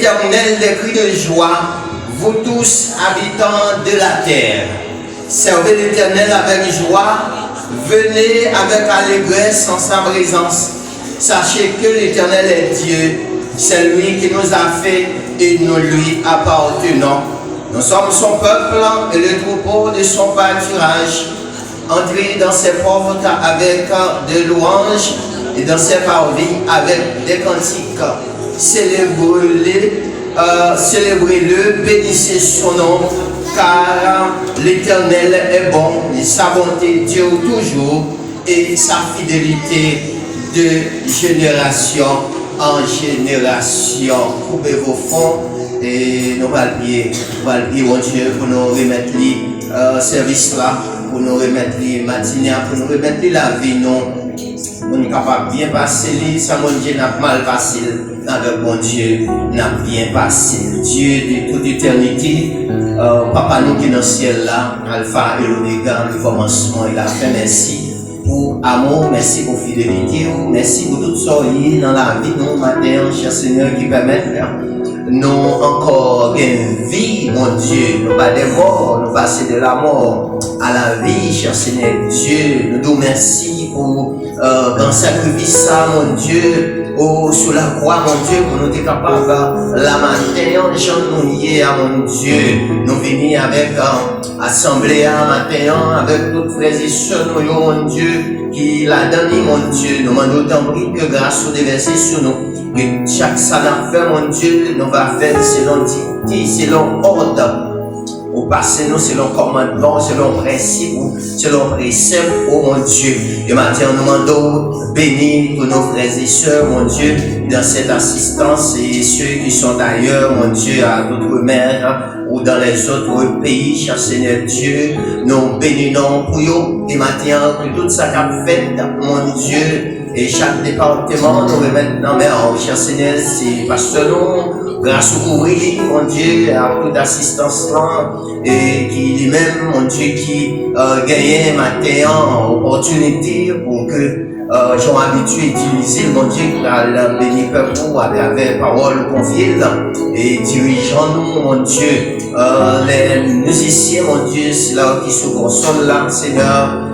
l'Éternel des cris de joie, vous tous habitants de la terre. Servez l'Éternel avec joie, venez avec allégresse en sa présence. Sachez que l'Éternel est Dieu, c'est lui qui nous a fait et nous lui appartenons. Nous sommes son peuple et le troupeau de son pâturage. Entrez dans ses portes avec des louanges et dans ses parvis avec des cantiques. Célébrez-le, bénissez son nom, car l'Éternel est bon, et sa bonté dure toujours, et sa fidélité de génération en génération. Coupez vos fonds et nous allons prier, mon Dieu, pour nous remettre le service là, pour nous remettre les matinées, pour nous remettre la vie, nous sommes capables de bien passer, ça mon Dieu n'a mal passé, avec mon Dieu n'a bien passé. Dieu de toute éternité, Papa nous qui est dans le ciel là, Alpha et l'Oméga, le commencement et la fin, merci pour amour, merci pour fidélité, merci pour tout ça dans la vie, nous, matin, cher Seigneur, qui permet nous encore une vie, mon Dieu, nous pas des morts, nous passer de la mort à la vie, cher Seigneur Dieu, nous nous merci pour grand sacrifice, ça, mon Dieu, sur la croix, mon Dieu, pour nous être capables, la matin, mon Dieu, nous venons avec assemblée à matin, avec toutes frères et sœurs, mon Dieu, qui l'a donné, mon Dieu, nous demandons tant que grâce soit déversée sur nous. Que chaque ça n'a fait, mon Dieu, nous va faire selon dictée, selon ordre. Au passé, nous, selon commandement, selon principe, selon précepte, oh mon Dieu. Et maintenant, nous demandons bénis tous nos frères et sœurs, mon Dieu, dans cette assistance et ceux qui sont ailleurs, mon Dieu, à d'autres mers ou dans les autres pays, cher Seigneur Dieu. Nous bénissons pour eux. Et maintenant, que tout ça qu'a fait, mon Dieu, et chaque département nous remet dans mes mains, cher Seigneur, c'est parce que nous, grâce au courrier, mon Dieu, à toute assistance là, et qui lui-même, mon Dieu, qui gagne matin opportunité pour que j'ai habitué d'utiliser, mon Dieu, la béni peuple à travers parole confiée et dirigeons-nous, mon Dieu, les musiciens, mon Dieu, c'est là qui se consolent là, Seigneur.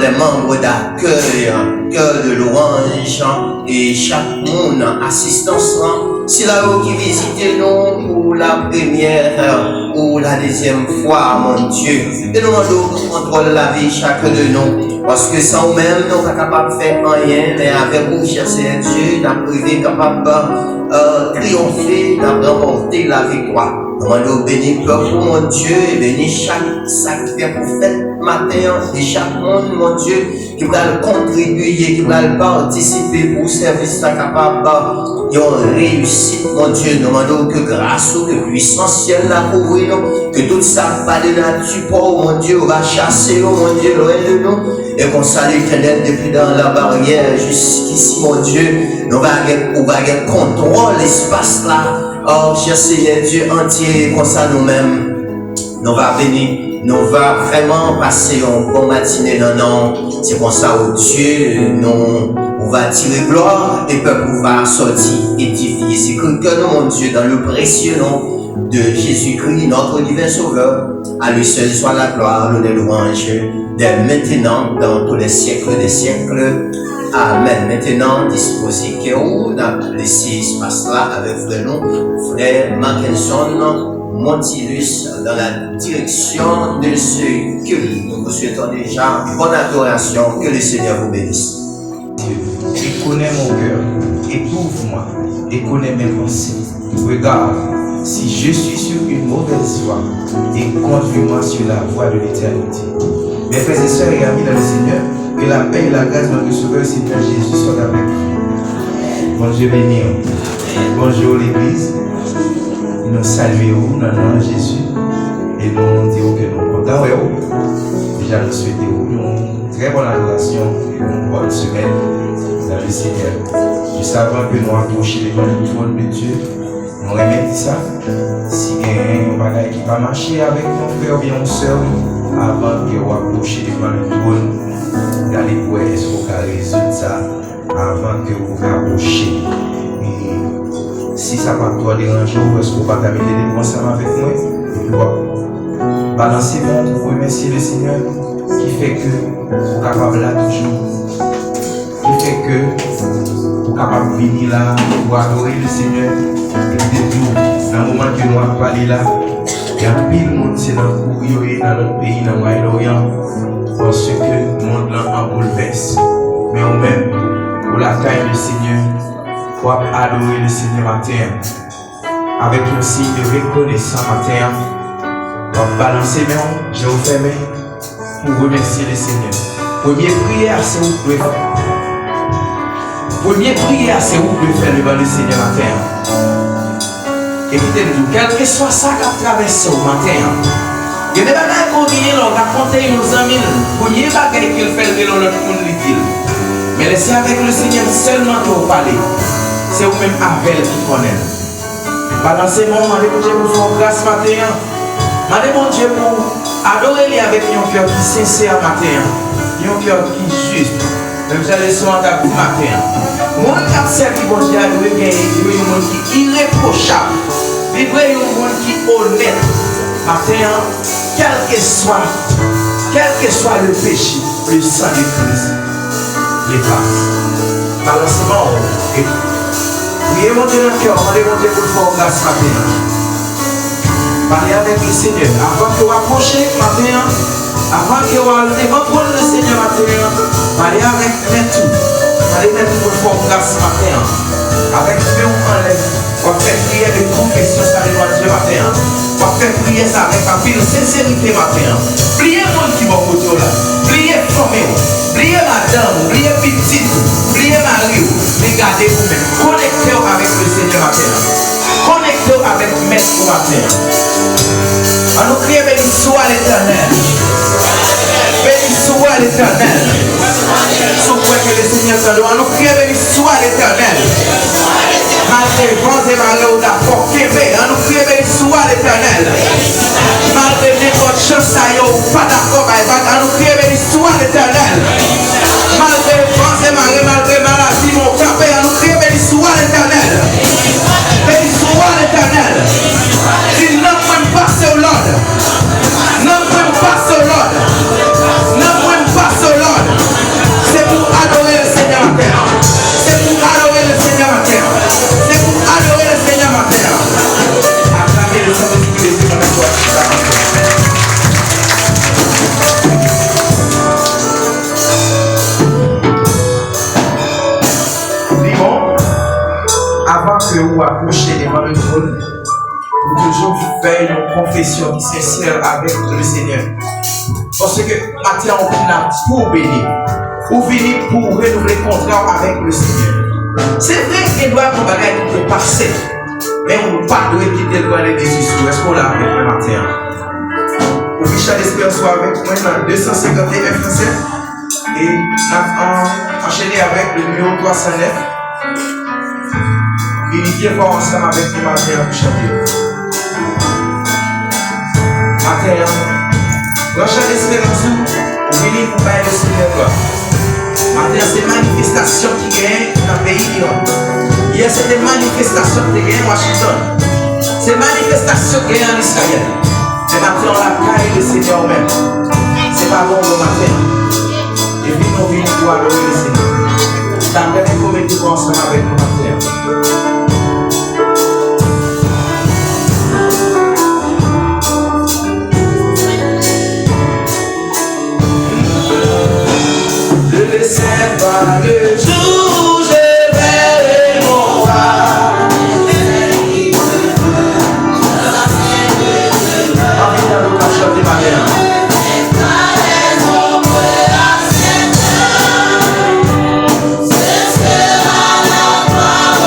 Les membres d'accueil, cœur de louange et chaque monde assistance c'est là qui visite nous pour la première ou la deuxième fois, mon Dieu. Et nous demandons contrôle la vie chacun de nous, parce que sans nous-mêmes nous sommes capables de faire rien, mais avec vous, cher Seigneur Dieu, nous sommes privés capables de triompher, de remporter la victoire. Nous demandons béni peuple, mon Dieu, et béni chaque sacrifice pour faire matin et chaque monde, mon Dieu, qui va contribuer, qui va participer pour service capable de réussite, mon Dieu. Nous demandons que grâce ou que puissance ciel la couvrir nous, que tout ça pas de nature pour mon Dieu, va chasser mon Dieu loin de nous, et qu'on salue l'Éternel depuis dans la barrière jusqu'ici, mon Dieu. Nous va contrôle l'espace là. Oh, cher Seigneur Dieu entier, comme ça nous-mêmes, nous va bénir. Nous va vraiment passer une bonne matinée dans nous. C'est pour ça, oh Dieu, nous, on va tirer gloire et peuple va sortir édifier. C'est que nous, mon Dieu, dans le précieux nom de Jésus-Christ, notre divin Sauveur. À lui seul soit la gloire, le louange, dès maintenant, dans tous les siècles des siècles. Amen. Maintenant, disposez que vous laissez espace là avec frère nous, frère Mackinson, Montilus, dans la direction de ce culte. Nous vous souhaitons déjà bonne adoration. Que le Seigneur vous bénisse. Il connaît mon cœur, éprouve-moi, et connaît mes pensées. Regarde, si je suis sur une mauvaise voie, et conduis-moi sur la voie de l'éternité. Mes frères et sœurs et amis dans le Seigneur, que la paix et la grâce de notre Sauveur Seigneur Jésus soient avec vous. Bonjour béni. Bonjour l'Église. Nous saluons dans le nom de Jésus et nous disons que nous sommes contents. Déjà nous souhaitons une très bonne adoration et une bonne semaine dans le Seigneur. Juste avant que nous approchions devant le trône de Dieu, nous remettons ça. Si il y a un bagage qui va marcher avec nos frères ou bien nos sœurs, avant que vous approchiez devant le trône, d'aller voir est-ce qu'on a résultat avant que vous approchiez. Si ça va toi déranger, est-ce qu'on va t'amener ensemble avec moi? Bon. Balancez mon pour remercier le Seigneur qui fait que vous êtes capable là toujours. Qui fait que vous êtes capable de venir là pour adorer le Seigneur. Et toujours, dans le moment que nous avons parlé là, il y a pile de monde qui est dans notre pays, dans le Moyen-Orient, parce que le monde là en bouleverse. Mais au même, pour la taille du Seigneur, pour adorer le Seigneur matin, avec un signe de reconnaissance matin, pour balancer mes mains, je vous fais main pour remercier le Seigneur. Première prière, c'est vous pouvez faire. Première prière, c'est vous pouvez faire devant le Seigneur matin. Écoutez-nous, quel que soit ça qui a traversé au matin, il y a des bagages qu'on vient là, on va compter nos amis, première bagaille qu'il fait le l'autre monde utile. Mais laissez avec le Seigneur seulement que vous parlez. C'est vous-même avec qui connaît. Balancez-moi, demandez pour Dieu pour faire grâce matin. Demandez mon Dieu pour adorer avec un cœur qui est sincère matin. Un cœur qui est juste. Même si les soins à vous matin. Mon qui a servi bon Dieu, il doit gagner un monde qui est irréprochable. Il doit un monde qui est honnête. Matin, quel que soit le péché, le sang de Christ les passe. Balancement et priez mon Dieu dans le cœur, demandez mon Dieu pour le faire grâce matin. Parlez avec le Seigneur. Avant que vous approchez matin, avant que vous allez devant le Seigneur matin, parlez avec tout. Parlez avec pour le faire grâce matin. Avec ce qu'on enlève, on fait prier de confession, ça les Dieu matin. On fait prier ça avec un peu de sincérité matin. Priez mon qui va côté là. Priez famille. Priez madame, priez petite, priez mari. Regardez vous-même. Connectez-vous avec le Seigneur matin. Connectez-vous avec Maître matin. On nous crie béni soit l'Éternel. Béni soit l'Éternel. Souffrez que le Seigneur s'en doit. On nous crie béni soit l'Éternel. Malgré vents et malheurs d'apports québé, on nous crie béni soit l'Éternel. Malgré n'importe chose à yo, pas d'accord avec on nous crie béni soit l'Éternel. Malgré vents et malheurs, malgré maladie, mon capé, on nous crie béni soit l'Éternel. Béni soit l'Éternel. Il ne peut pas se l'ordre. Ne peut pas se l'ordre. Ne peut pas se l'ordre. C'est pour adorer le Seigneur matin. C'est pour adorer le Seigneur matin. C'est pour adorer le Seigneur matin. Acclamez le Saint-Esprit de Dieu dans la joie. Vivons, avant que vous approchiez devant le trône, vous toujours faire une confession qui sincère avec le Seigneur. Parce que matin, on vient pour bénir. Ou venir pour renouveler le contrat avec le Seigneur. C'est vrai qu'il doit avoir des bagages qui peuvent passer. Mais on ne peut pas quitter le balai des issues. Est-ce qu'on l'a avec le matin? Pour Michel Espère soit avec moi dans 251 français. Et on a enchaîné avec le numéro 309. Unité pour ensemble avec le matin pour chanter. Matin, Michel Espère pour venir pour bailler le Seigneur. Maintenant, c'est manifestation qui gagne dans le pays. Hier, c'était manifestation qui gagne à Washington. C'est manifestation qui gagne en Israël. Mais maintenant, on a caillé le Seigneur même. C'est pas bon le matin. Et puis, nous venons pour adorer le Seigneur. Dans le même comité pour ensemble avec le matin. C'est pas le jour, je verrai mon roi. Envie d'aller au cachot de ma mère. C'est ce que la gloire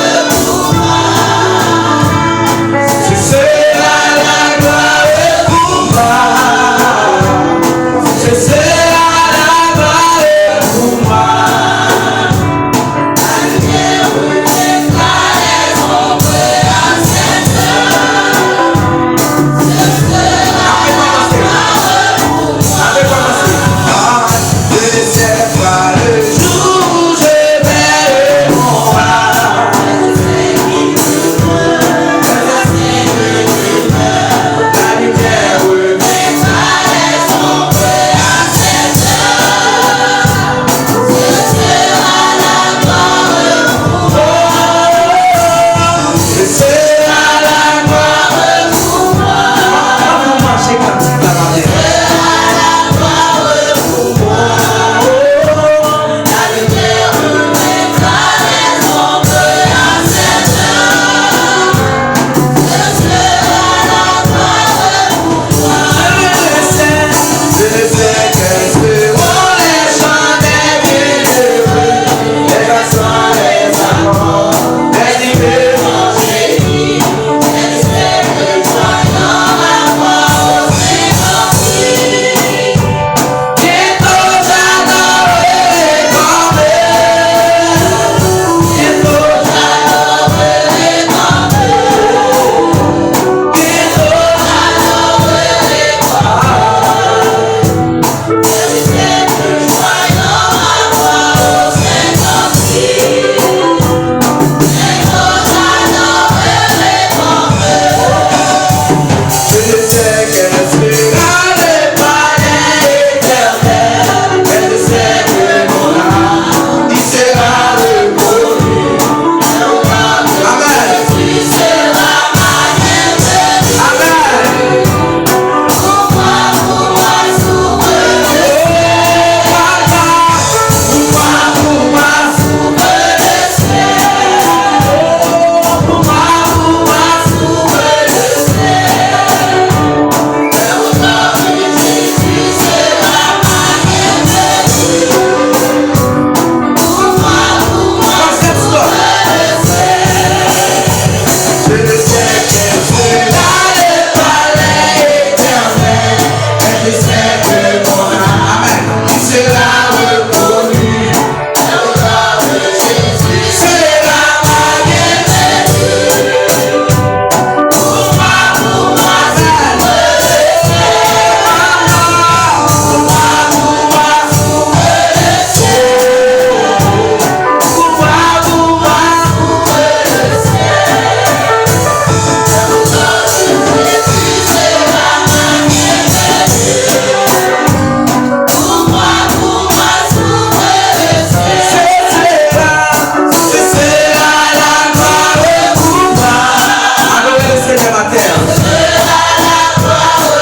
matin.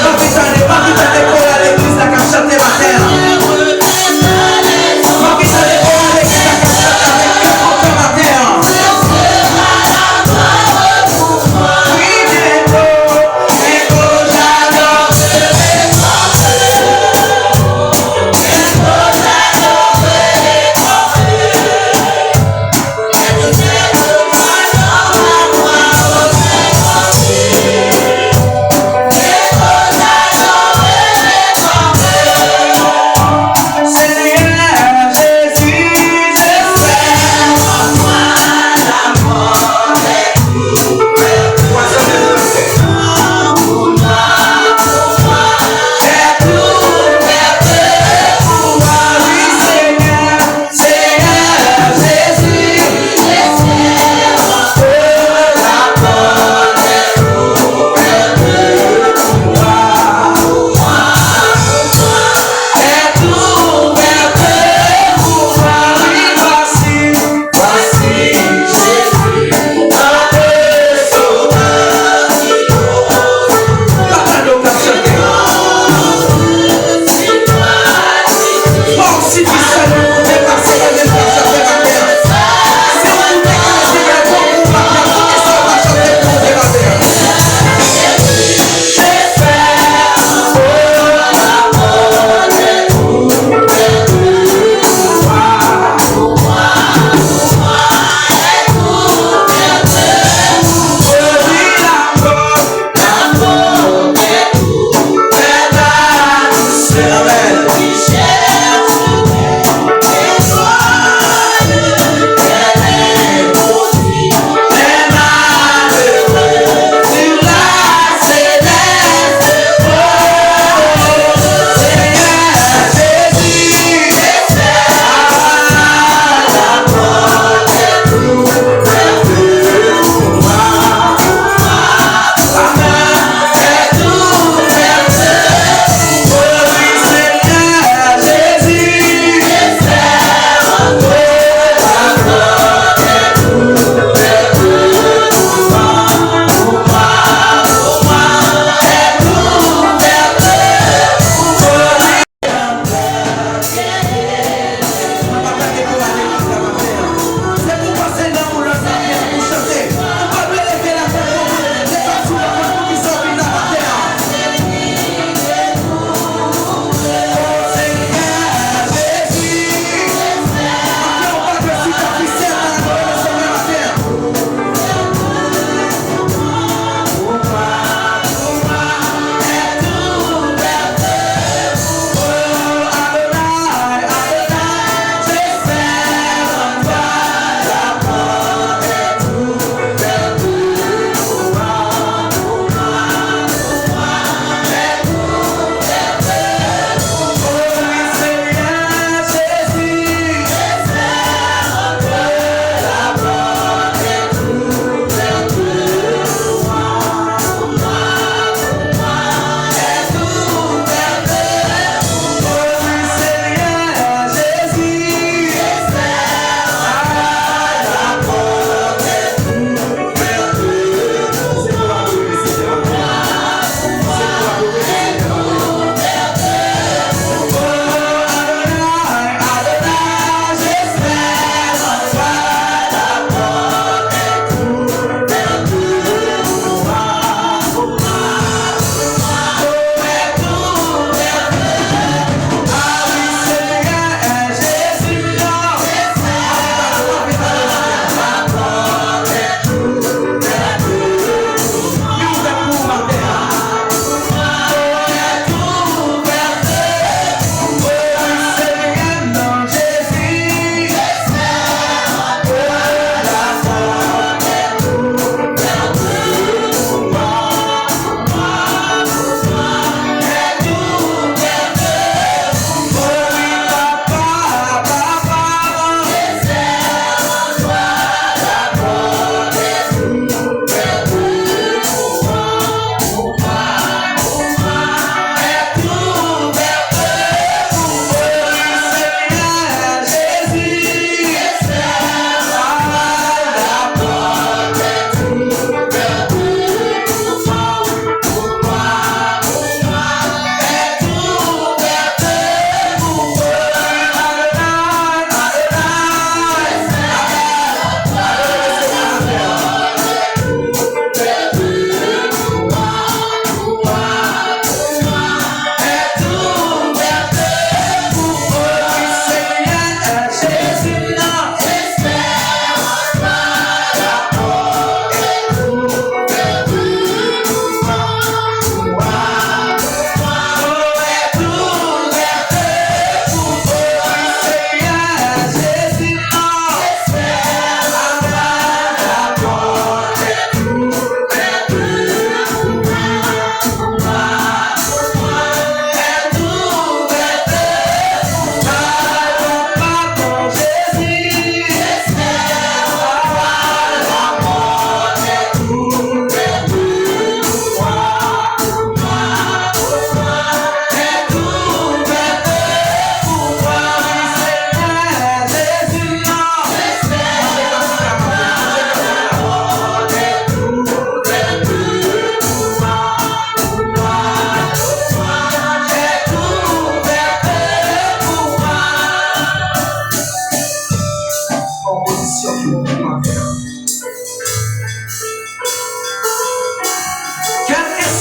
Ma vie t'en est pas qui t'a décoré à l'église là qu'à chanter matin. Ma vie t'en est pas à l'église là qu'à chanter avec quelqu'un matin. Oui,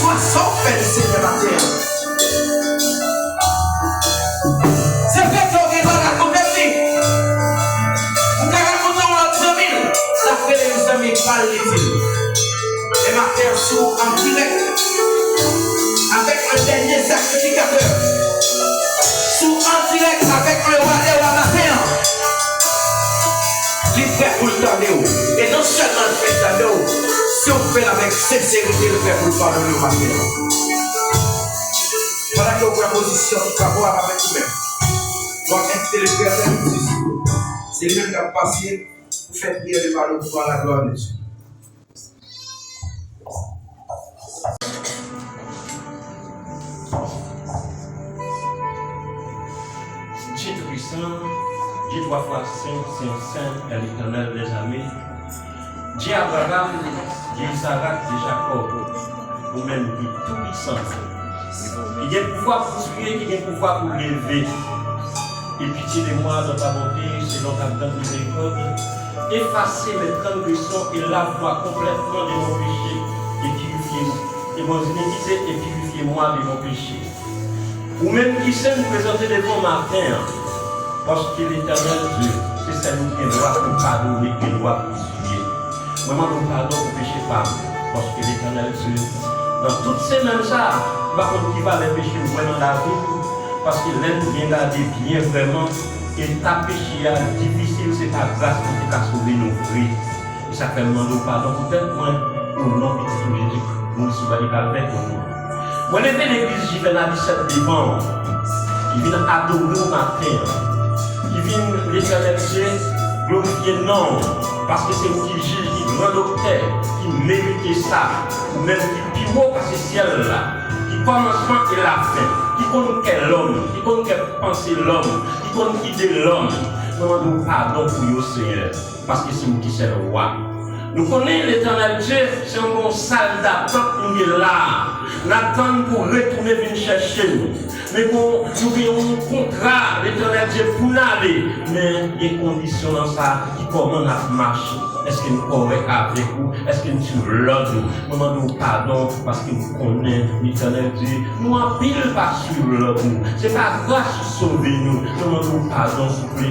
soit sauf, Seigneur, la terre. C'est vrai qu'on est dans la compagnie. On a raconté en 2000. Ça fait les amis qui parlent et ma terre sous en direct avec le dernier sacrificateur. Sous en direct avec le roi des rois matin. Il fait pour le tardéo. Et non seulement le fait tardéo, si on fait avec sincérité, le fait pour le pardonner au matin. Voilà que vous position qui va voir avec vous-même. Donc, intellectuel, c'est lui qui a passé pour faire prier le pardon pour la gloire de Dieu. Dieu tout-puissant, Dieu 3 fois saint, est l'Éternel des armées. Dieu Abraham, Dieu Isaac, Dieu Jacob, ou même Dieu tout-puissant. Il y a le pouvoir pour tuer, il y a le pouvoir pour lever. Et pitié de moi dans ta bonté, selon ta grande miséricorde. Effacer mes transgressions et lave-moi complètement de mon péché et purifiez-moi. Et mon iniquité et purifiez-moi de mon péché. Ou même qui sait nous présenter devant matin, parce que l'Éternel Dieu, c'est celui qui est droit pour pardonner, qui est droit pour tuer. Moi, je pardon pour péché pas, parce que l'Éternel Dieu, dans toutes ces mêmes ça, par contre, qui va les péchés vraiment dans la vie, parce que l'aime bien garder bien vraiment, et ta péché est difficile, c'est ta grâce qui t'a sauvé nos vies. Et ça fait demander pardon pour tel point, au nom de Jésus, nous sommes allés calvaire pour nous. Moi, j'ai fait l'église, j'y vais la 17 devant, qui vient adorer au matin, qui vient l'Éternel Dieu glorifier non, parce que c'est vous qui juge, qui grand docteur, qui mérite ça, ou même qui pivot par ce ciel-là, qui commencement et la fin, qui connaît quel l'homme, qui connaît quel penser l'homme, qui connaît qui est l'homme. Nous demandons pardon pour vous, Seigneur, parce que c'est vous qui c'est le roi. Nous connaissons l'Éternel Dieu, c'est un bon soldat, tant qu'il est là. Nous attendons pour retourner venir chercher nous. Mais pour nous avons un contrat, l'Éternel Dieu, pour nous aller. Mais il y a des conditions dans ça qui comment nous marcher. Est-ce que nous correct avec vous? Est-ce que nous sommes l'ordre? Nous demandons pardon parce que nous connaissons l'Éternel Dieu. Nous en pile pas sur l'ordre. Ce n'est pas grâce de sauver nous. Nous demandons pardon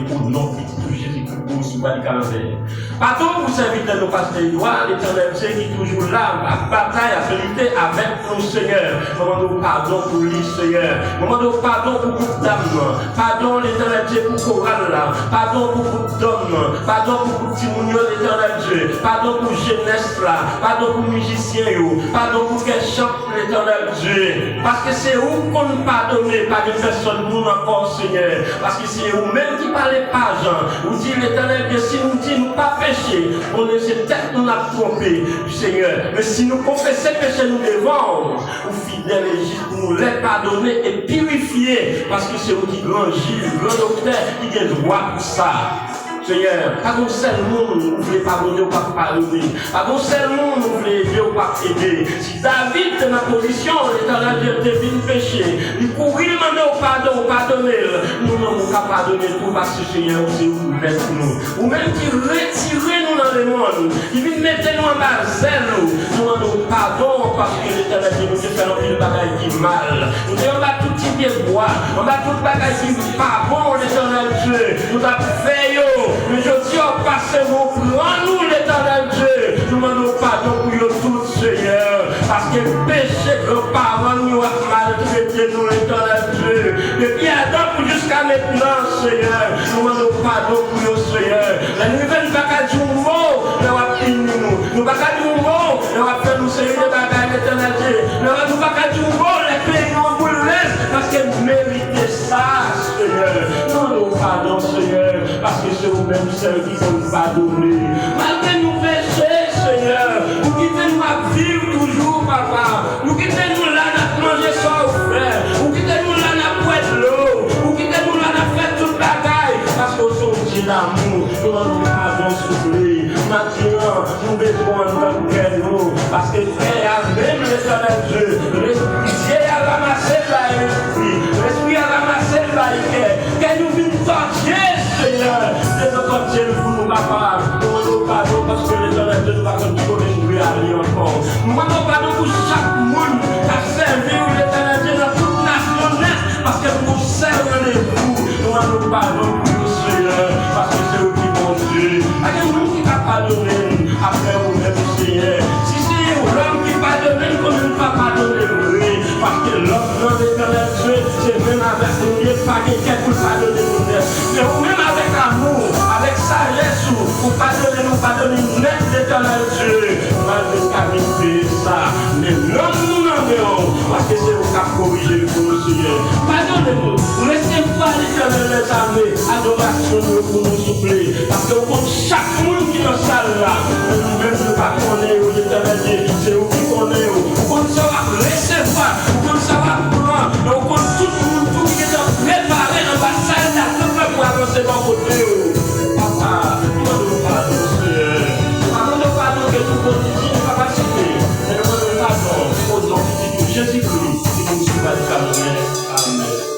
au nom de Jésus-Christ pour nous le calvaire. Pardon pour servir nos pasteurs l'Éternel Dieu qui est toujours là, à bataille, à lutter avec nos Seigneur. Nous demandons pardon pour lui, Seigneur. Nous demandons pardon pour groupe d'âmes. Pardon l'Éternel Dieu pour chorale là. Pardon pour groupe d'hommes. Pardon pour petit mounio l'Éternel Dieu, pardon pour jeunesse là, pardon pour musiciens, pardon pour qu'elle chante l'Éternel Dieu, parce que c'est vous qu'on nous pardonne, pas de personne nous encore Seigneur, parce que c'est vous-même qui parlez pas Jean, vous dites l'Éternel Dieu, si nous disons pas péché, on est peut-être nous a trompé, Seigneur, mais si nous confessons péché nous devons, vous fidèles et juste nous les pardonner et purifier, parce que c'est vous qui grand juge, grand docteur, qui a droit pour ça. Seigneur, pas comme seul monde vous voulez pardonner ou pas pardonner. Pas comme seul monde vous voulez aider ou pas aider. Si David est dans la position, l'Éternel Dieu devine péché. Il courir demander au pardon, pardonner. Nous ne pouvons pas pardonner tout parce que Seigneur, c'est vous mettre nous. Ou même qui retirez nous dans le monde. Qui vient mettre nous en bas nous. Nous demandons pardon parce que l'Éternel Dieu nous fait un pile bagaille qui mal. Nous devons pas tout type de bois. On va tout bagaille qui pas bon, l'Éternel Dieu. Nous avons fait mais je dis au passé, mon grand nous l'Éternel Dieu. Nous demandons pardon pour nous tous, Seigneur. Parce que le péché que nos parents nous ont maltraité, nous l'Éternel Dieu. Depuis Adam jusqu'à maintenant, Seigneur. Nous demandons pardon pour nous, Seigneur. La nouvelle ne va pas dire un mot, mais on va finir nous. Nous ne va pas dire un mot, mais on va faire nous servir de bagaille, l'Éternel Dieu. Nous ne va pas dire un mot, les pays nous bouleversent. Parce qu'elle mérite ça, Seigneur. Nous pardon, Seigneur. Parce que c'est vous-même seul qui sont pardonnés. Malgré nous péchés, Seigneur, vous quittez-nous à vivre toujours, papa. Vous quittez-nous là, à manger sans frère. Vous quittez-nous là, à boire de l'eau. Vous quittez-nous là, à faire toute bagaille. Parce que nous sommes Dieu d'amour. Nous avons pardon souffler. Maintenant, nous besoin de notre cœur, nous. Parce que Père a même l'Éternel Dieu. L'Esprit a ramassé l'esprit. L'Esprit a ramassé le cœur. Que nous vîmes sortir. Seigneur, c'est notre Dieu pour nous, papa. Nous demandons pardon parce que l'Éternel Dieu nous va continuer à aller encore. Nous demandons pardon pour chaque monde pas quelqu'un pour pardonner nous net. Mais même avec amour, avec sagesse, pour pardonner nous, pardonner net d'éternel Dieu. Malgré qualité ça. Mais non, nous n'en parce que c'est au cap corrigé pour nous, Seigneur. Pardonnez-nous. Laissez voir l'éternel les armées. Adoration pour nous souffler. Parce que chaque monde qui est dans la salle là, nous-mêmes ne pas connaître l'éternel Dieu. C'est où qui connaît. On ne saura recevoir. On ne saura prendre. On compte tout le monde, tout qui est préparé dans la salle là, pour avancer dans le côté. Papa, nous ne pas Seigneur. Pardonne pardon que tout continue de capacité. Mais nous pardon au nom de Jésus-Christ qui nous suit par le Amen.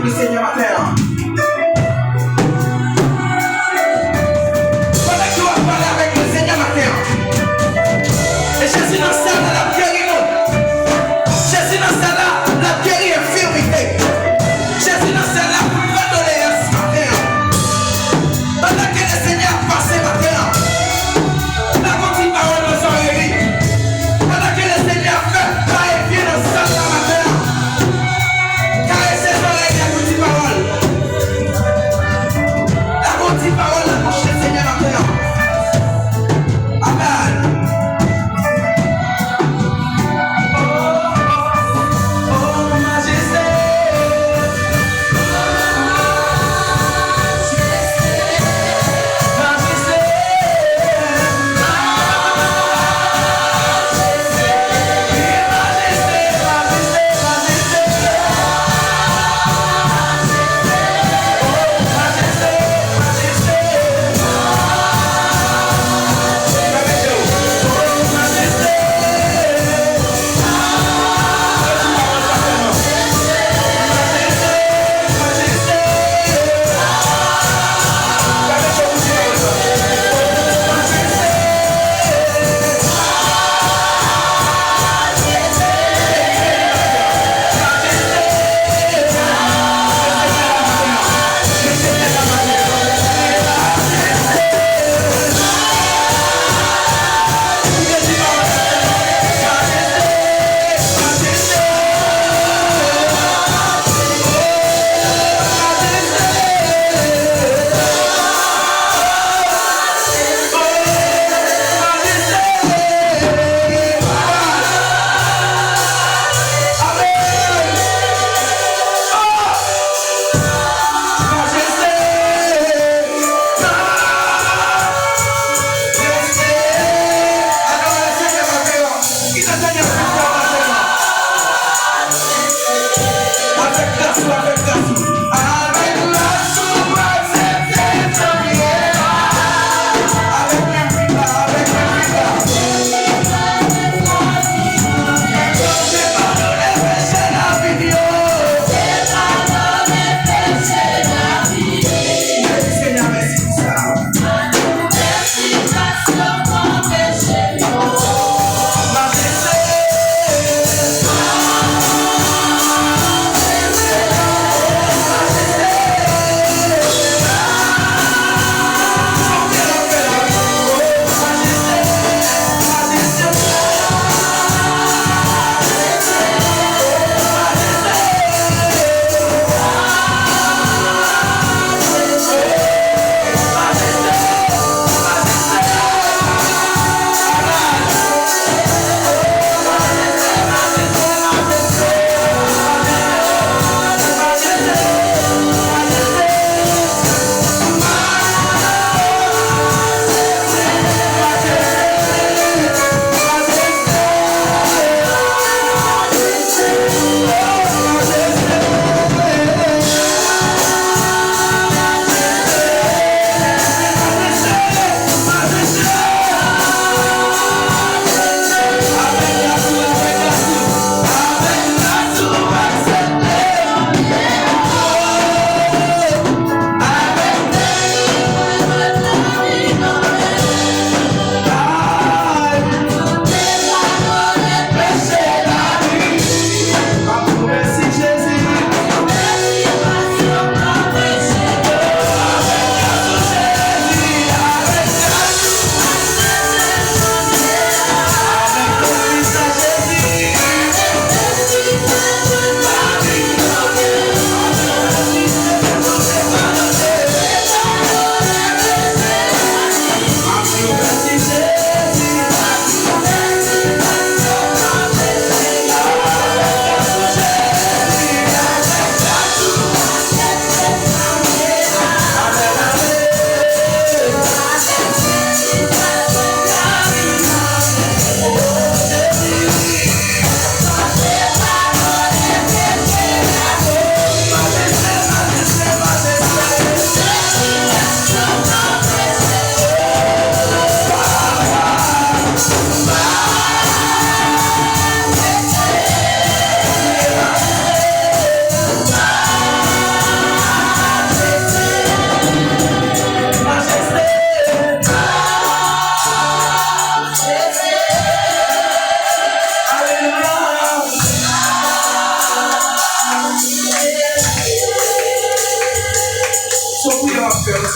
le Seigneur matin. Pendant que tu vas parler avec le Seigneur matin. Et Jésus dans ça, la guéri nous. Jésus dans ça, la guéri infirmité. Jésus dans ça, la condoléance matin. Pendant que le Seigneur passe matin. La petite parole de son élit. Pendant que le Seigneur fait, va et vient dans ça matin. Car c'est son oreille la petite parole.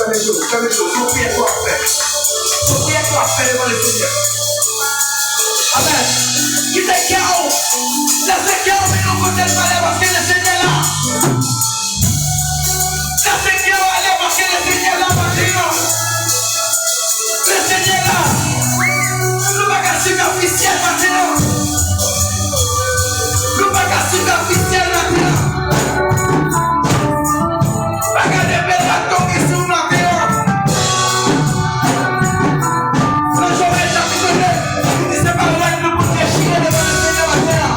fermez les yeux, vous priez pour faire. Vous priez pour faire devant le Seigneur. Amen. Qui t'es chaos? Laissez chaos, mais non, peut-être pas aller parce que le Seigneur est là. Laissez chaos aller parce que le Seigneur est là, maintenant. Le Seigneur est là. Nous pas qu'à superficiel maintenant. Nous pas qu'à superficiel maintenant. Pas qu'à des belles bâtons qui sont maintenant. Le jour est chapitre 2. Il dit c'est pas vrai que nous pouvons chier devant le Seigneur maintenant.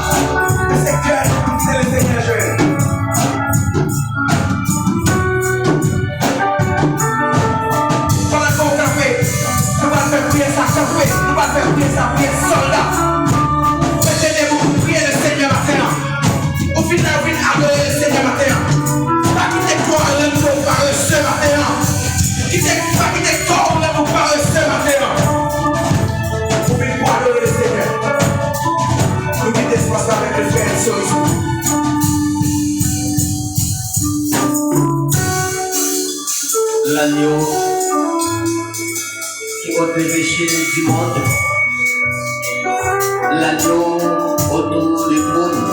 Le Seigneur, c'est le Seigneur jeune. Pendant qu'on café, nous allons faire prier ça café, nous allons faire prier ça prier soldat. Mettez-vous prier le Seigneur maintenant. Au final, vous adorer le Seigneur maintenant. Pas quitter quoi, nous par ce matin. Pas quitter corps, nous par ce matin. Vous venez pour adorer le Seigneur. Nous quittons espace avec le frère et sœur. L'agneau qui ôte les péchés du monde, l'agneau autour du trône,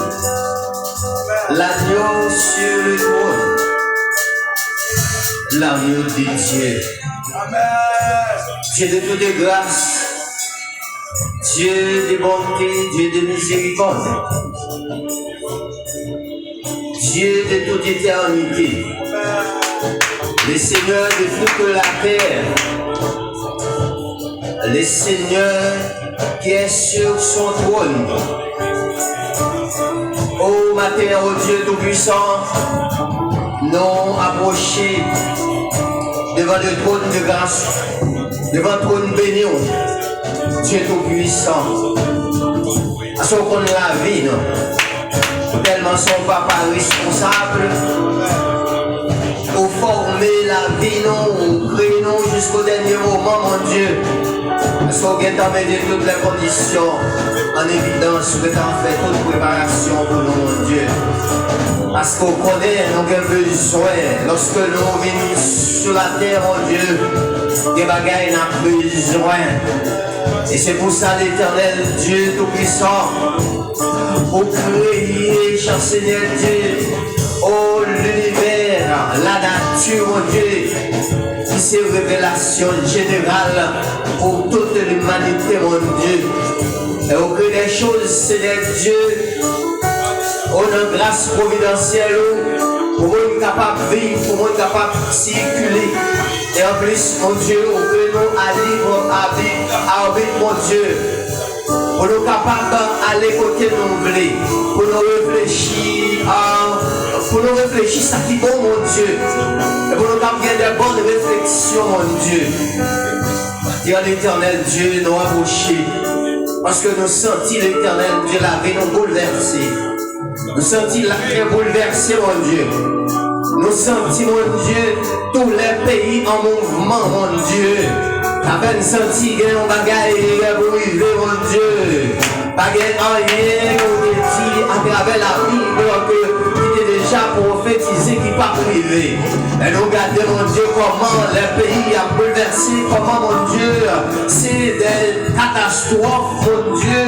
l'agneau sur le trône, l'agneau de Dieu. Dieu de toute grâce, Dieu de bonté, Dieu de miséricorde, Dieu de toute éternité, le Seigneur de toute la terre, le Seigneur qui est sur son trône. Ô matin, ô Dieu Tout-Puissant, nous approchés devant le trône de grâce, devant le trône béni, Dieu Tout-Puissant. À ce qu'on la vie, non? Tellement son papa responsable. Pour former la vie, nous créons jusqu'au dernier moment, mon Dieu. Parce qu'on vient d'amener toutes les conditions en évidence, que tu as fait toute préparation pour nous, mon Dieu. Parce qu'on connaît nos besoins. Lorsque nous venons sur la terre, mon Dieu, des bagailles n'a besoin. Et c'est pour ça, l'Éternel Dieu Tout-Puissant, pour créer, cher Seigneur Dieu, oh l'univers, la nature, mon Dieu, qui c'est révélation générale pour toute l'humanité, mon Dieu. Et au gré des choses, Seigneur Dieu, on a grâce providentielle pour être capable de vivre, pour être capable de circuler. Et en plus, mon Dieu, on veut nous à libre arbitre, mon Dieu. Pour nous capables d'aller côté nous voulons, pour nous réfléchir ça qui est bon, mon Dieu, et pour nous capables de bonnes réflexions, mon Dieu. Dire l'Éternel Dieu nous approcher, parce que nous sentons l'Éternel Dieu la vie nous bouleverser. Nous sentons la terre bouleversée, mon Dieu. Nous sentons, mon Dieu, tous les pays en mouvement, mon Dieu. Avec senti qu'il y a un bagage pour arriver, mon Dieu. Bagage en rien, on dit à travers la Bible qui était déjà prophétisé qui pas privé. Et nous regardons, mon Dieu, comment les pays a bouleversé, comment, mon Dieu, c'est des catastrophes, mon Dieu.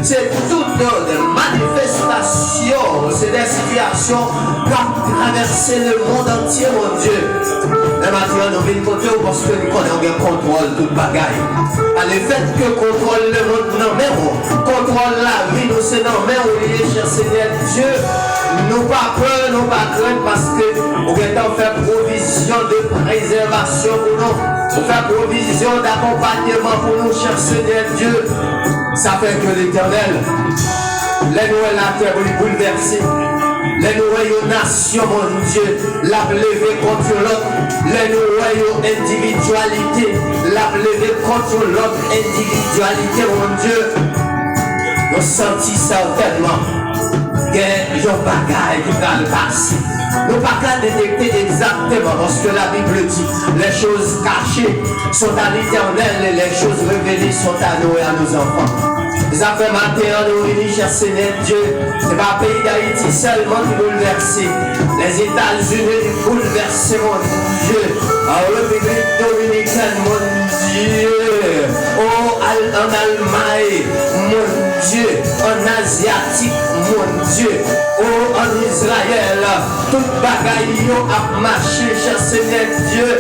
C'est toutes des manifestations, c'est des situations qui ont traversé le monde entier, mon Dieu. Le matin, nous venons côté parce que nous connaissons le contrôle de toute bagaille. Le fait que contrôle le monde, non, mais contrôle la vie, nous c'est non, mais on cher Seigneur Dieu. Nous pas peur, nous pas craindre parce que nous allons faire provision de préservation pour nous. Nous faire provision d'accompagnement pour nous, cher Seigneur Dieu. Ça fait que l'Éternel, les nouvelles la terre bouleversées. Les nouvelles nations, mon Dieu, l'a levé contre l'autre. Les nouvelles individualités, l'a levé contre l'autre individualité, mon Dieu. Nous sentons certainement qu'il y a un bagage qui va le passer. Nous ne pouvons pas détecter exactement parce que la Bible dit les choses cachées sont à l'Éternel et les choses révélées sont à nous et à nos enfants. Les affaires matérielles nous unis, cher Seigneur Dieu. Ce n'est pas le pays d'Haïti seulement qui est bouleversé. Les États-Unis sont bouleversés, mon Dieu. en République Dominicaine, mon Dieu, oh, en Allemagne, mon Dieu, en Asiatique, mon Dieu, oh, en Israël, toute bagaille a marché, cher Seigneur Dieu,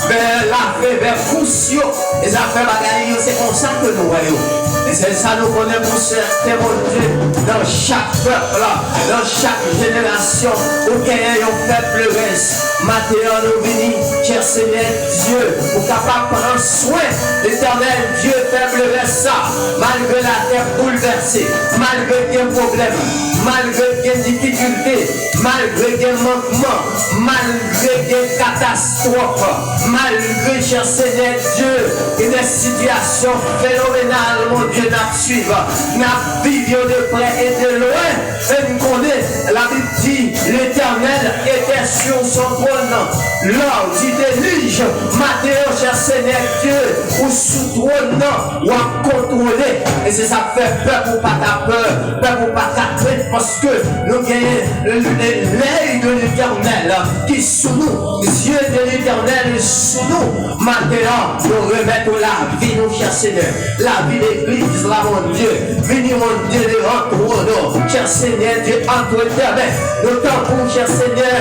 vers la vers Foussio, les affaires bagaille, c'est comme ça que nous voyons. Et c'est ça nous connaissons pour certains, mon Dieu, dans chaque peuple, dans chaque génération, auquel un peuple reste. Maintenant, nous venons, cher Seigneur Dieu, pour capable prendre soin, l'éternel Dieu, peuple reste ça, malgré la terre bouleversée, malgré des problèmes, malgré des difficultés, malgré des manquements, malgré des catastrophes, malgré, cher Seigneur Dieu, des situations phénoménales, mon Dieu, nous suivons, nous vivons de près et de loin, et nous connaissons, la Bible dit, l'éternel était sur son trône, lors du déluge, Matthéo, cher Seigneur Dieu, ou sous trône, ou à contrôler, et c'est ça fait peur pour pas ta peur, peur pour pas ta crainte, parce que nous gagnons l'œil de l'éternel qui est sous nous, les yeux de l'éternel sous nous, maintenant, nous remettons la vie, nous, cher Seigneur, la vie de l'église, là, mon Dieu, venez, mon Dieu, devant toi, cher Seigneur Dieu, entre tes mains, nous t'en cher Seigneur,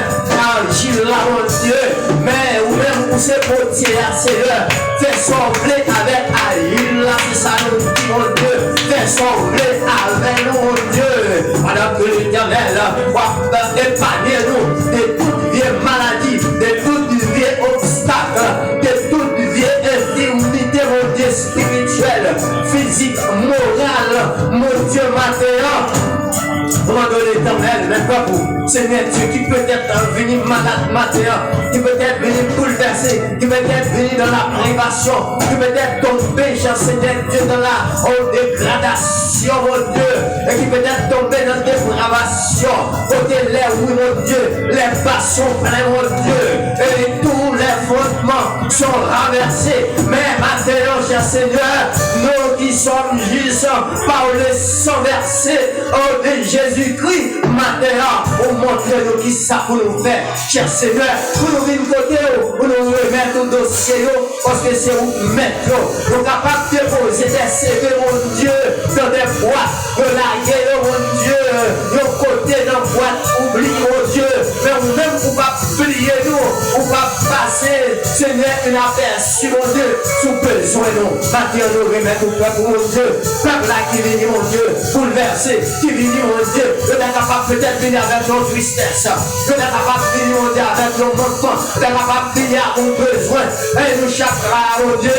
agir là, mon Dieu, mais ou même pour ces potiers, Seigneur, fais sembler avec Aïe, là, c'est ça, nous dit, mon Dieu, fais sembler avec nous, mon Dieu, alors que l'éternel va épargner nous de toute vieille maladie, de toute vieille obstacle, de toute vieille infirmité, mon Dieu, spirituelle, physique, morale, mon Dieu, matériel. Demandons l'éternel, mais pas vous. Seigneur Dieu, qui peut être venu malade matin, qui peut être venu bouleversé, qui peut être venu dans la privation, qui peut être tombé, cher Seigneur Dieu, dans la dégradation, mon Dieu, et qui peut être tombé dans la dépravation, côté l'air, oui, mon Dieu, les passions pleines, mon Dieu, et tous les fondements sont renversés. Mais maintenant, cher Seigneur, nous qui sommes juste par le sang versé, oh de Jésus-Christ, maintenant, on montre nous qui ça pour nous faire, cher Seigneur, pour nous venir côté, pour nous remettre au dossier, parce que c'est où mettre, nous capables de poser des CV, mon Dieu, dans des boîtes, de la guerre, mon Dieu, nos côtés dans la boîte, oublie, mon Dieu, mais nous-mêmes, pour pas plier nous, pour pas passer, Seigneur, une aperçu, mon Dieu, sous besoin, nous, maintenant, nous remettre au peuple, mon Dieu, peuple là qui vient, mon Dieu, bouleversé, qui vient, mon Dieu, nous sommes capables peut-être venir avec nos tristesses, nous sommes capables de venir, mon Dieu, avec nos manquements, nous sommes capables de venir à nos besoins, et nous chakras, mon Dieu.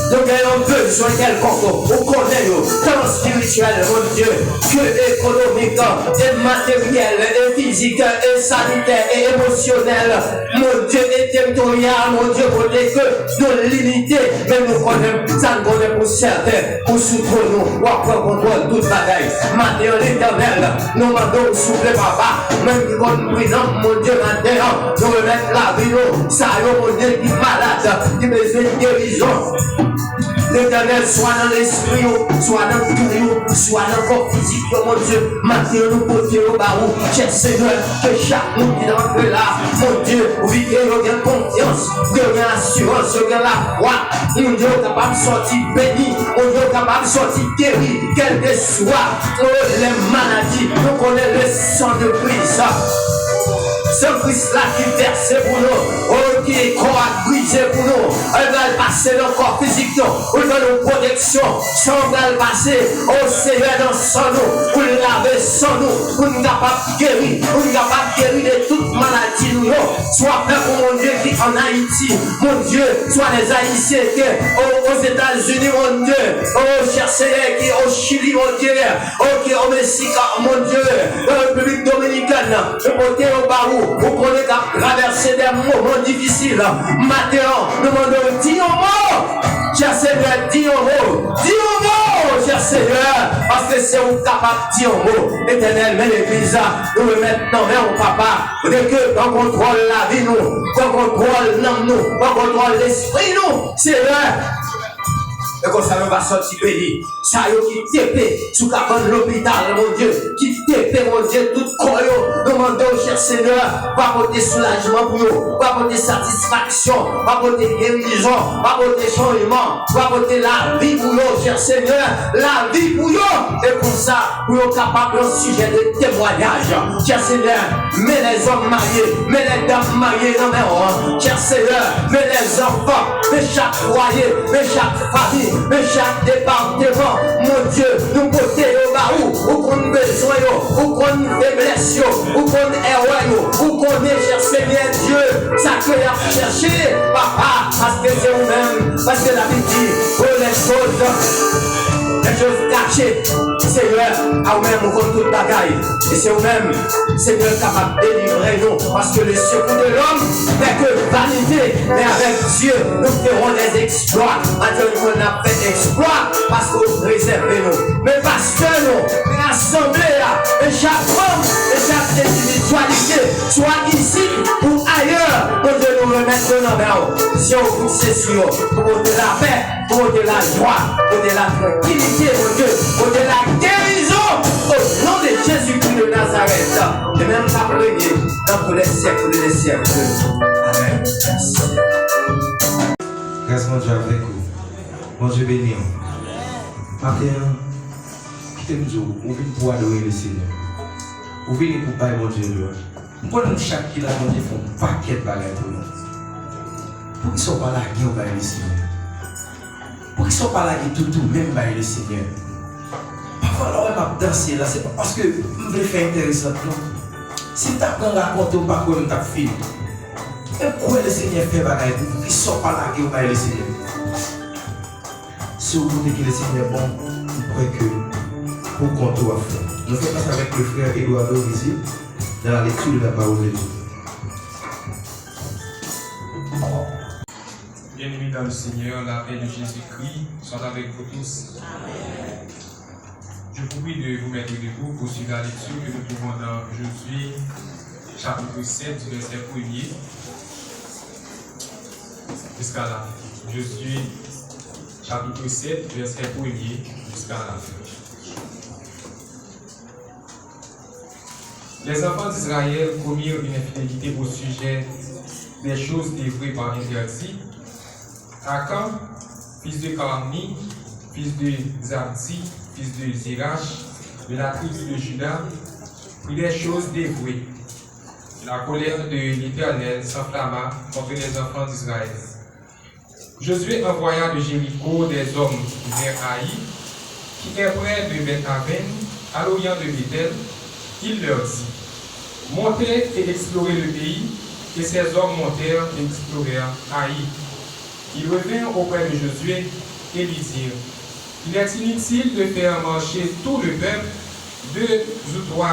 Nous avons besoin quelconque, on connaît nous, tant spirituel, mon Dieu, que économique, et matériel, et physique, et sanitaire, et émotionnel, mon Dieu, et territorial, mon Dieu, pour dire que nous limiter, mais nous connaissons, ça nous connaît pour certains, pour soutenir nous, ou après contrôle toute bagaille. Maintenant, l'éternel, nous demandons souffler, papa, même qui comprenons, mon Dieu, maintenant, nous remettre la vie, nous, ça, mon Dieu, qui est malade, qui a besoin de guérison. L'éternel soit dans l'esprit, soit dans le cœur, soit dans le corps physique, mon Dieu. Maintenant, nous portons au barreau, cher Seigneur, que chaque nous qui entre là, mon Dieu, oui, que nous avons confiance, que nous avons assurance, que nous avons la foi. Mon Dieu est capable de sortir béni, mon Dieu est capable de sortir guéri, quel que soit les maladies. Nous connaissons le sang de Christ. Ce Christ-là qui verse pour nous, oh, qui est corps à briser pour nous, elle va passer dans le corps physique, pour nous protection, sans va passer, oh Seigneur, dans son nous, pour laver son nous, pour nous capables de guérir, pour nous capables de guérir de toute maladie, nous, soit fait pour mon Dieu qui en Haïti, mon Dieu, soit les Haïtiens qui aux États-Unis, mon Dieu, oh cher Seigneur, qui est au Chili, mon Dieu, oh qui est au Mexique, mon Dieu, dans la République Dominicaine, le côté au Barou. Vous connaissez qu'à traverser des moments difficiles. Maintenant, nous demandons, dis un mot, cher Seigneur, dis un mot, cher Seigneur, parce que c'est vous capable de dire un mot. Éternel, mais l'église, nous le mettons dans papa, dès que qu'on contrôle la vie, nous, qu'on contrôle l'âme, nous, qu'on contrôle l'esprit, nous, Seigneur. Et comme ça, nous va sortir béni. Ça y est, qui t'épée, sous la l'hôpital, mon Dieu, qui t'épée, mon Dieu, tout corps, nous demandons au cher Seigneur, va apporter soulagement pour nous, va apporter satisfaction, va apporter guérison, va apporter changement, va apporter la vie pour nous, cher Seigneur, la vie pour nous. Et pour ça, pour nous capables d'un sujet de témoignage. Cher Seigneur, mets les hommes mariés, mets les dames mariées dans mes rangs. Cher Seigneur, mets les enfants, mets chaque foyer, mets chaque famille, mets chaque département. Mon Dieu, nous porter au baou, où qu'on besoin, où qu'on faiblesse, où qu'on erreur, où qu'on est, cher Seigneur Dieu, ça que y a cherché, papa, parce que c'est vous-même, parce que la vie dit, oh les choses cachées, Seigneur, à vous-même, vous comptez toute bagaille, et c'est vous-même, Seigneur, capable de délivrer nous, parce que le secours de l'homme n'est que vanité, mais avec Dieu, nous ferons des exploits. Maintenant, nous avons fait exploits parce que vous réservez nous, mais parce que nous, l'assemblée là, et chaque homme, et chaque individualité, soit ici ou ailleurs, nous devons nous remettre dans la si on vous sait sur pour donner la paix, pour donner la joie, pour donner la tranquillité, mon Dieu, pour donner la guérison au nom de Jésus-Christ de Nazareth. Et même pas prier dans tous les siècles des siècles. Amen. Grâce mon Dieu avec vous. Mon Dieu béni. Matin, quittez-nous, on vient pour adorer le Seigneur. On vient pour parler mon Dieu. Nous prenons chaque qui l'a demandé pour un paquet de bagages pour nous. Pour qu'ils ne soient pas là qui ont baillé le Seigneur. Pour qu'ils ne soient pas là qui tout même baillé le Seigneur. Parfois, alors, on va danser là, c'est pas parce que je veux faire intéressant. Si tu as pris un raconte ou pas comme tu as fait, et pourquoi le Seigneur fait bagaille pour qu'ils ne soient pas là qui ont baillé le Seigneur. Si vous voulez que le Seigneur est bon, vous croyez que pour qu'on doit faire. Nous faisons ça avec le frère Eduardo Rizzi dans la lecture de la parole de Dieu. Bien-aimés dans le Seigneur, la paix de Jésus-Christ soit avec vous tous. Je vous prie de vous mettre debout pour suivre la lecture que nous trouvons dans Josué, chapitre 7, du verset 1er jusqu'à la fin. Josué, chapitre 7, verset 1er jusqu'à la fin. Les enfants d'Israël commirent une infidélité au sujet des choses dévouées par interdit. Akan, fils de Carmi, fils de Zabdi, fils de Zirach, de la tribu de Juda, prit des choses dévouées. La colère de l'Éternel s'enflamma contre les enfants d'Israël. Josué envoya de Jéricho des hommes vers Haï, qui est près de Beth-Aven, à l'orient de Bethel. Il leur dit: montez et explorez le pays. Et ces hommes montèrent et explorèrent Haï. Ils revinrent auprès de Josué et lui dirent: il est inutile de faire marcher tout le peuple, 2 ou 3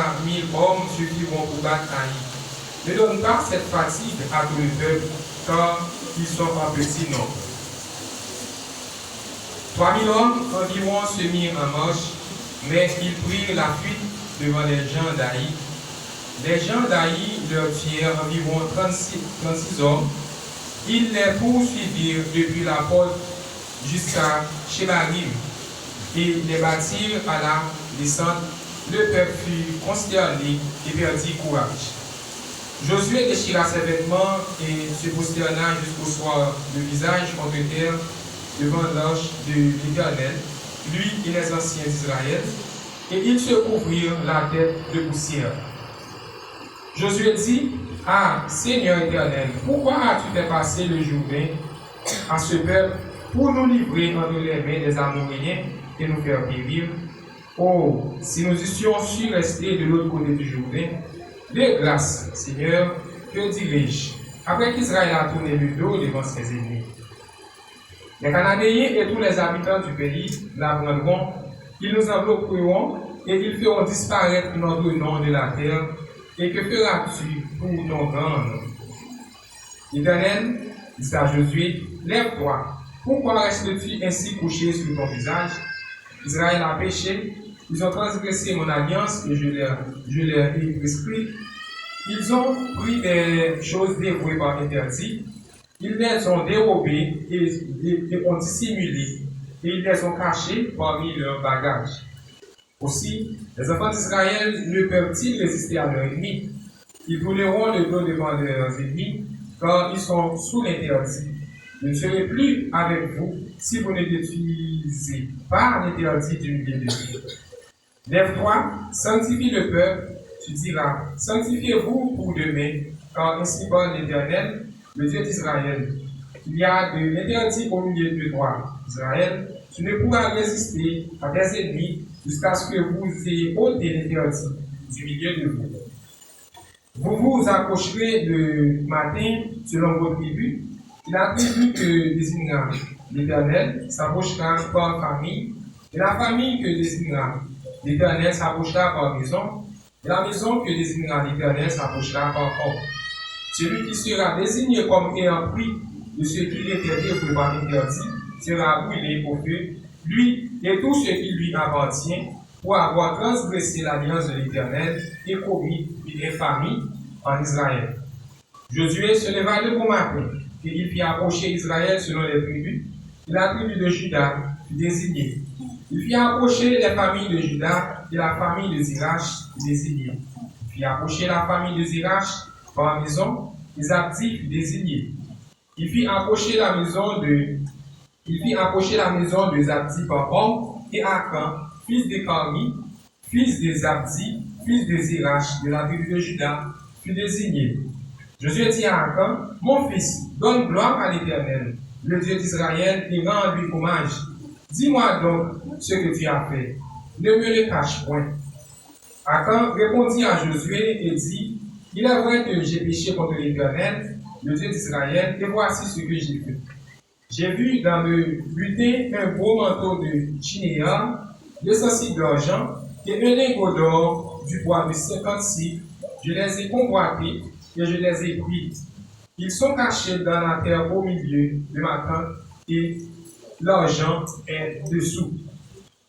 000 hommes suffiront pour battre Haï. Ne donne pas cette fatigue à tout le peuple, car ils sont en petit nombre. 3 000 hommes environ se mirent en marche, mais ils prirent la fuite devant les gens d'Haï. Les gens d'Haï leur tuèrent environ 36 hommes. Ils les poursuivirent depuis la porte jusqu'à Shebarim et les battirent à la descente. Le peuple fut consterné et perdit courage. Josué déchira ses vêtements et se prosterna jusqu'au soir, le visage contre terre, devant l'arche de l'Éternel, lui et les anciens d'Israël, et ils se couvrirent la tête de poussière. Josué dit: ah, Seigneur Éternel, pourquoi as-tu fait passer le Jourdain à ce peuple pour nous livrer entre les mains des Amoréens et nous faire périr? Oh, si nous eussions su rester de l'autre côté du Jourdain! De grâce, Seigneur, que dirais-je, après qu'Israël a tourné le dos devant ses ennemis? Les Cananéens et tous les habitants du pays la prendront, ils nous envelopperont et ils feront disparaître notre nom de la terre. Et que feras-tu pour ton grand nom? L'Éternel dit à Josué: lève-toi, pourquoi restes-tu ainsi couché sur ton visage? Israël a péché, ils ont transgressé mon alliance et je leur ai prescrit. Ils ont pris des choses dévouées par interdit, ils les ont dérobées et ont dissimulé, et ils les ont cachées parmi leurs bagages. Aussi, les enfants d'Israël ne peuvent-ils résister à leur ennemi? Ils tourneront le dos devant leurs ennemis, car ils sont sous l'interdit. Je ne serai plus avec vous si vous ne détruisez pas l'interdit du milieu de vous. Lève-toi, sanctifie le peuple, tu diras, sanctifiez-vous pour demain, car ainsi parle l'Éternel, le Dieu d'Israël. Il y a de l'interdit au milieu de toi, Israël. Tu ne pourras résister à tes ennemis jusqu'à ce que vous ayez ôté l'interdit du milieu de vous. Vous vous approcherez le matin selon vos tribus. Et la tribu que désignera l'Éternel s'approchera par famille, et la famille que désignera l'Éternel s'approchera par maison, et la maison que désignera l'Éternel s'approchera par homme. Celui qui sera désigné comme ayant pris de ce qui était dévoué par l'interdit sera brûlé au feu, lui et tout ce qui lui appartient, pour avoir transgressé l'alliance de l'Éternel et commis une infamie en Israël. Josué se leva le bon matin, et il fit approcher Israël selon les tribus, et la tribu de Juda fut désignée. Il fit approcher les familles de Juda, et la famille de Zirach fut désignée. Il fit approcher la famille de Zirach par maison, et Zabdi fut désigné. Il fit approcher la maison de Zabdi par homme, et Akan, fils de Carmi, fils de Zabdi, fils de Zirach, de la tribu de Juda, fut désigné. Josué dit à Akan, mon fils, donne gloire à l'Éternel, le Dieu d'Israël, et rends-lui hommage. Dis-moi donc ce que tu as fait. Ne me le cache point. Akan répondit à Josué et dit, il est vrai que j'ai péché contre l'Éternel, le Dieu d'Israël, et voici ce que j'ai fait. J'ai vu dans le butin un beau manteau de chinéa, 200 cycles d'argent, et un lingot d'or du bois de 50 cycles. Je les ai convoités et je les ai pris. Ils sont cachés dans la terre au milieu de ma tente et l'argent est dessous.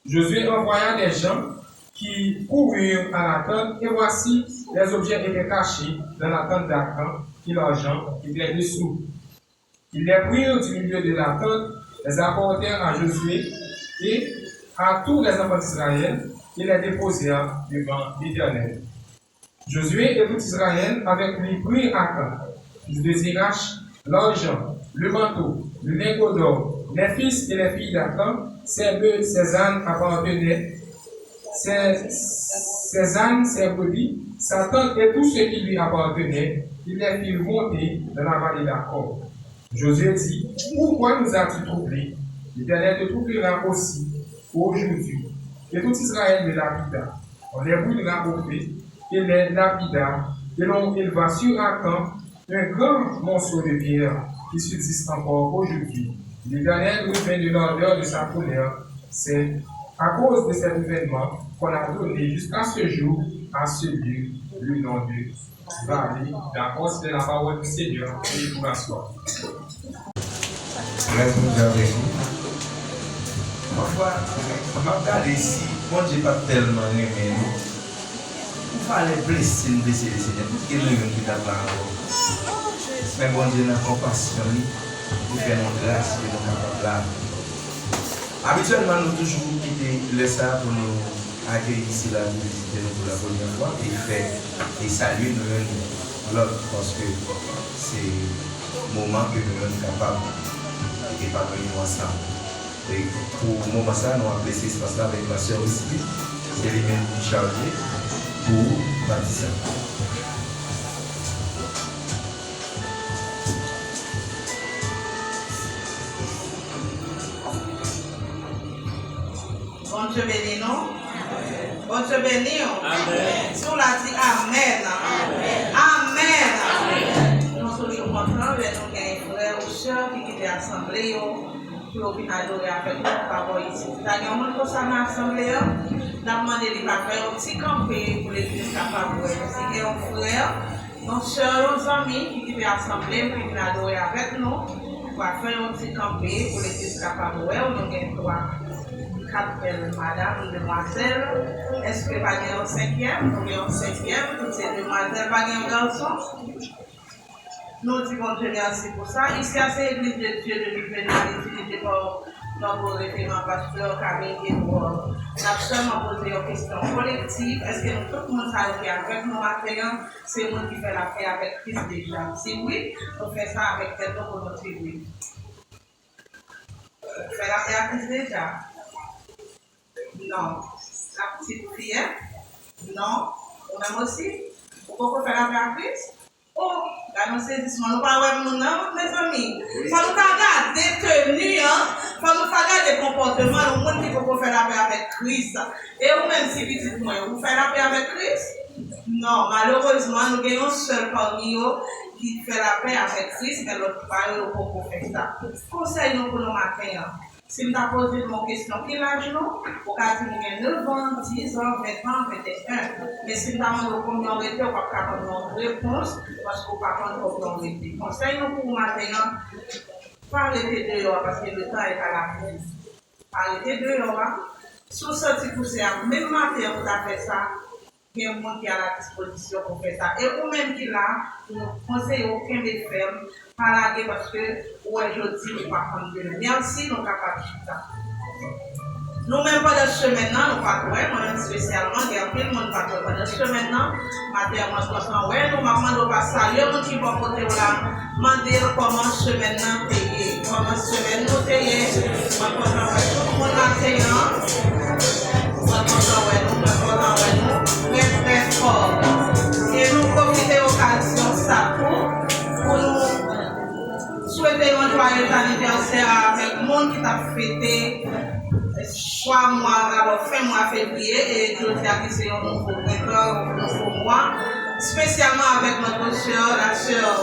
Josué envoya des gens qui coururent à la tente et voici les objets étaient cachés dans la tente d'Akan et l'argent était dessous. Ils les prirent du milieu de la tente, les apportèrent à Josué et à tous les enfants d'Israël et les déposèrent devant l'Éternel. Josué et tout Israël avec lui prirent Akan, fils de Zirach, l'argent, le manteau, le lingot d'or, les fils et les filles d'Akan, ses bœufs, ses ânes appartenaient, ses ânes, ses brebis, sa tente et tout ce qui lui appartenait, il les fit monter dans la vallée d'Akor. Josué dit, pourquoi nous as-tu troublés? L'Éternel te troublera aussi aujourd'hui. Et tout Israël les lapida. On les brûlera au feu et les lapida. Et l'on éleva sur Akan un grand monceau de pierre qui subsiste encore aujourd'hui. L'Éternel revint de l'ardeur de sa colère. C'est à cause de cet événement qu'on a donné jusqu'à ce jour à ce lieu le nom de vallée d'Akor. C'est la parole du Seigneur et pour asseoir. Grâce avec vous. Parfois, on m'a regardé ici, bon Dieu pas tellement aimé nous. Il fallait blesser le Seigneur, pour qu'il nous qui t'a parlé. Mais bon Dieu n'a compassion, pour faire notre grâce, pour nous capables. Habituellement, nous toujours quitter le ça pour nous accueillir ici, là, nous visiter nous pour la première fois, et saluer nous l'autre, parce que c'est le moment que nous sommes capables et pas venir ensemble. Et pour le moment, ça, nous avons placé ce espace-là avec ma soeur aussi. C'est lui-même qui chargé pour baptiser. Bon Dieu béni, non? Bon Dieu béni, sur la dit Amen. Amen. Nous sommes toujours contents de nous gagner frères ou sœurs qui quittent l'assemblée pour venir adorer avec nous par ici. D'ailleurs, nous sommes en assemblée, nous avons demandé de faire un petit campé pour l'église capable de nous. Nos frères, nos sœurs, nos amis qui quittent l'assemblée pour venir adorer avec nous. Pour faire un petit campé pour l'église capable de nous. Nous avons 4 madame, demoiselles. Est-ce que pas un 5e? Nous avons un 5e, toutes ces demoiselles, pas un garçon. Nous disons Dieu merci pour ça. Ici, c'est l'église de Dieu de l'Ukraine, utilisée par Notre référent pasteur Camille Guéroua. Nous avons seulement posé une question collective. Est-ce que nous, tout le monde s'allie avec nous matin? C'est le monde qui fait la paix avec Christ déjà. Si oui, on fait ça avec tête pour notre oui. On fait la paix avec Christ déjà? Non. La petite prière? Non. On aime aussi? Pourquoi faire la paix avec Christ? Oh, là, nous saisissons, nous parlons de nous, mes amis. Il faut nous garder tenus, il faut nous garder comportement, le monde qui peut faire la paix avec Christ. Et vous-même, si vous dites, vous faites la paix avec Christ? Non, malheureusement, nous avons un seul parmi eux qui fait la paix avec Christ, mais l'autre pas, nous ne pouvons pas faire ça. Conseil nous pour nos matins. Si vous avez posé mon question, quel âge nous? Vous avez dit 9 ans, 10 ans, 20 ans, 21. Mais si vous avez demandé combien on était, vous n'avez pas de réponse parce que vous n'avez pas de combien on était. Conseil nous pour maintenant, parlez dehors parce que le temps est à la fin. Parlez dehors. Si vous sortez pour ça, même matin, vous avez fait ça. Il y a un monde qui est à la disposition pour faire ça. Et vous-même qui là, nous conseillons aucun des fermes, pas la parce que, ouais, je dis, nous ne pouvons pas prendre de merci, nous sommes capables de ça. Nous-mêmes, pendant ce semaine, nous ne pas moi-même spécialement, il y a plein de monde qui pas pendant ce semaine, matin, moi, je nous demandons pas ça. Il y a des gens qui vont côté là, demander comment semaine payer, comment semaine nous payer. Moi, tout le monde a payé. Très fort. Et nous profitons de l'occasion ça pour nous souhaiter un joyeux anniversaire avec le monde qui t'a fêté 3 mois, alors fin mois février, et je dis à qui c'est un nouveau mois, spécialement avec notre soeur, la soeur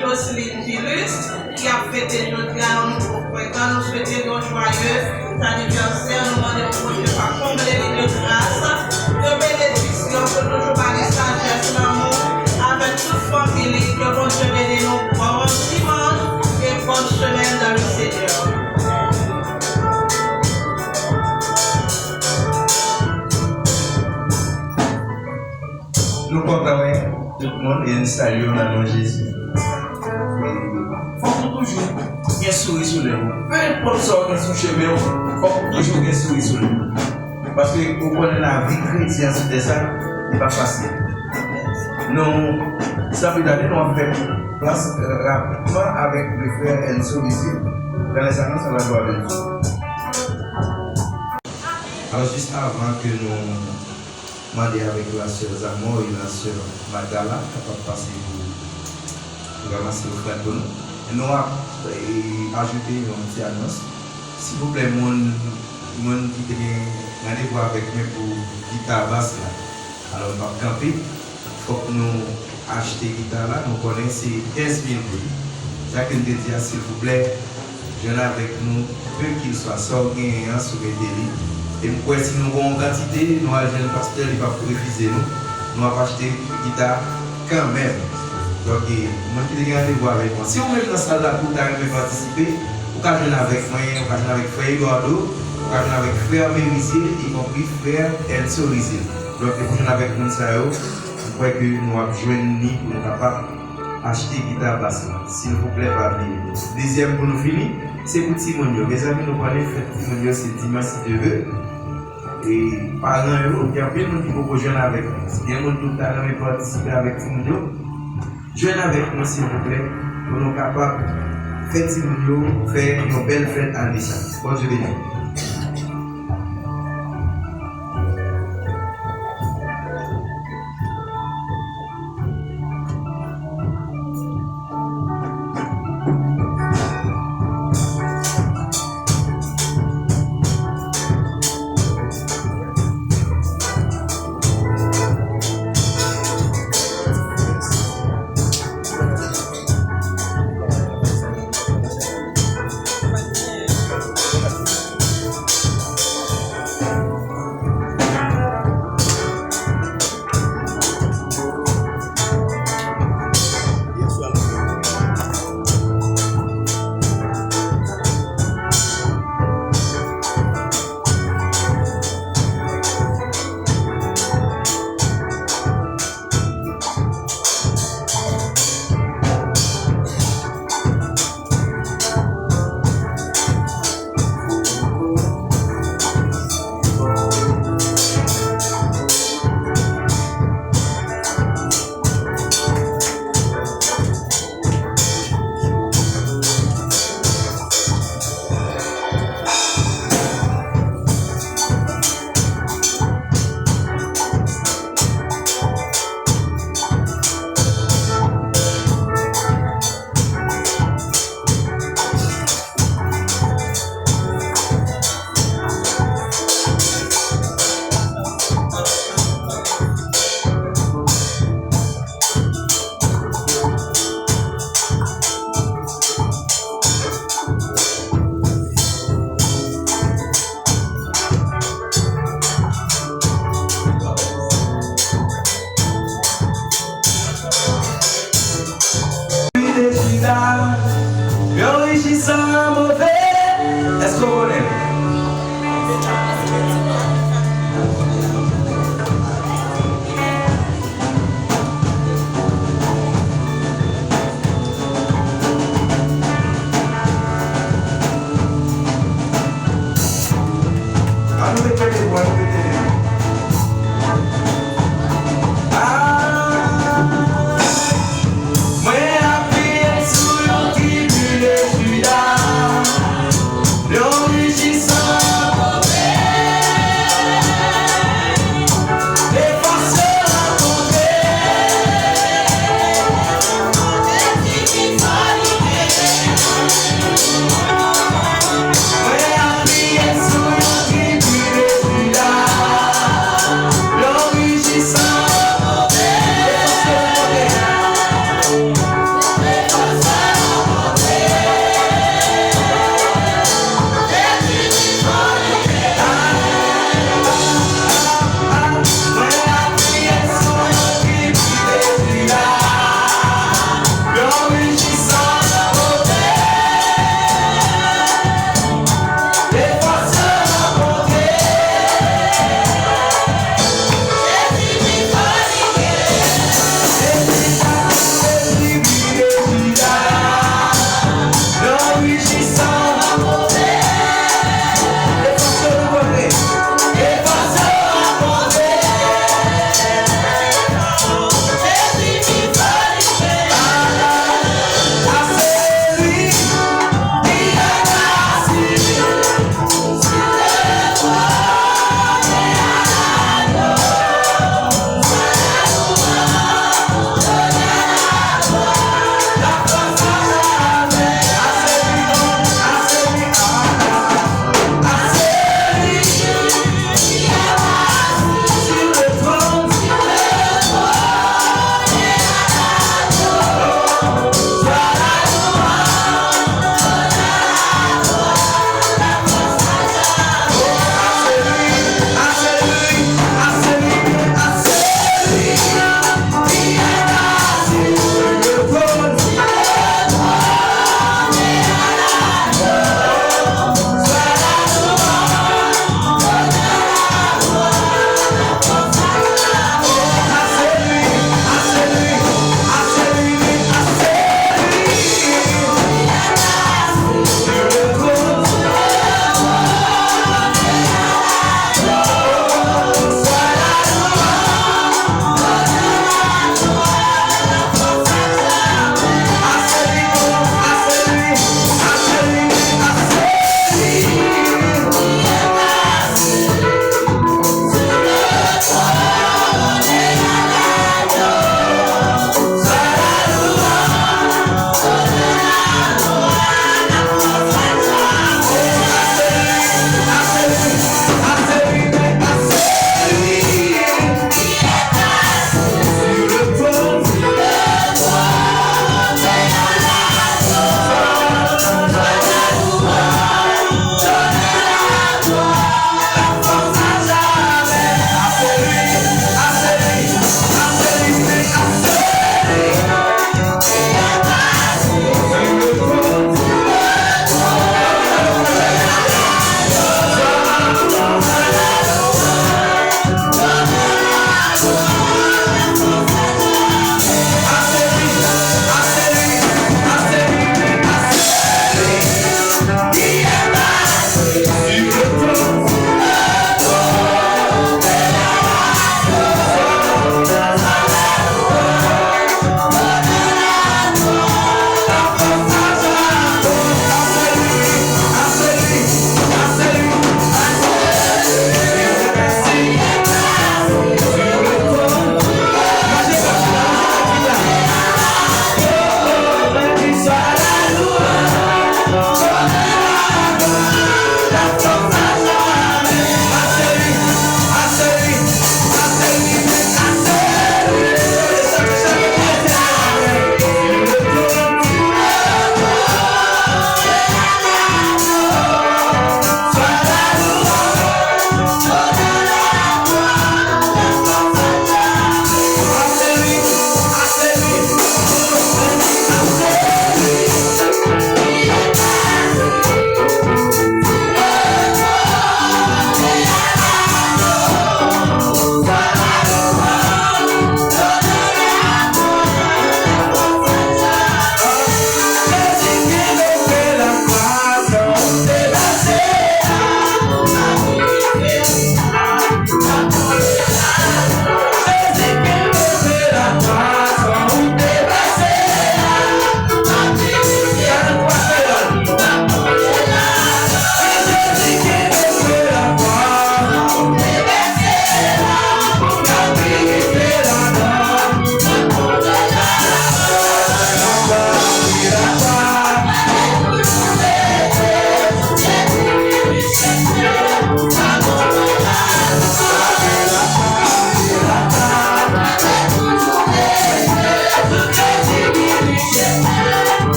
Jocelyne Gilus, qui a fêté aujourd'hui à un nouveau printemps. Nous souhaitons un joyeux anniversaire. Nous demandons au Dieu par combler les de grâce, de bénédiction, pour toujours parler sagesse, l'amour, avec toute famille, que bon Dieu bénisse nous pour un dimanche et bonne semaine dans le Seigneur. Nous comptons tout le monde et nous saluons le nom de Jésus. Il faut toujours bien sourire sur les mots. Peu importe ce qu'on est sur le chemin, il faut toujours bien sourire sur les mots. Parce que vous connaissez la vie chrétienne, c'est ça, n'est pas facile. Nous, ça veut dire que nous avons fait place rapidement avec le frère Enzo ici, dans les annonces à la gloire de Dieu. Alors, juste avant que nous demandions avec la sœur Zamo et la sœur Magdala, capable de passer pour ramasser le frère pour nous, et nous avons ajouté une petite annonce. S'il vous plaît, mon qui est rendez-vous avec moi pour guitare basse là. Alors, on va camper. Il faut que nous achetions guitare là. Nous connaissons 15 000 prix. Chacun de dire, s'il vous plaît, jeune avec nous, peu qu'il soit sorti sur le délit. Et si nous avons une quantité, nous avons un pasteur qui va refuser nous. Nous avons acheté une guitare quand même. Donc, moi qui ai rendez-vous avec moi. Si vous mettez dans la salle là pour participer, vous pouvez jouer avec moi, vous pouvez jouer avec frère Eduardo, vous pouvez jouer avec frère Mérisier, y compris frère Enzo Rizil. Donc, vous jouez avec nous, vous croyez que nous avons joué ni pour nous capables d'acheter une guitare basse. S'il vous plaît, parmi nous. Deuxième pour nous finir, c'est pour Timonio. Mes amis, nous connaissons fête Timonio, c'est dimanche si Dieu veut. Et parlant il y a plein de gens qui peuvent jouer avec nous. Si bien nous tout à l'heure participer avec Timonio, jouez avec nous s'il vous plaît, pour nous capables de faire Timonio, faire une belle fête en Nissan. Bonne journée.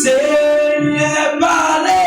Seigneur, parlez.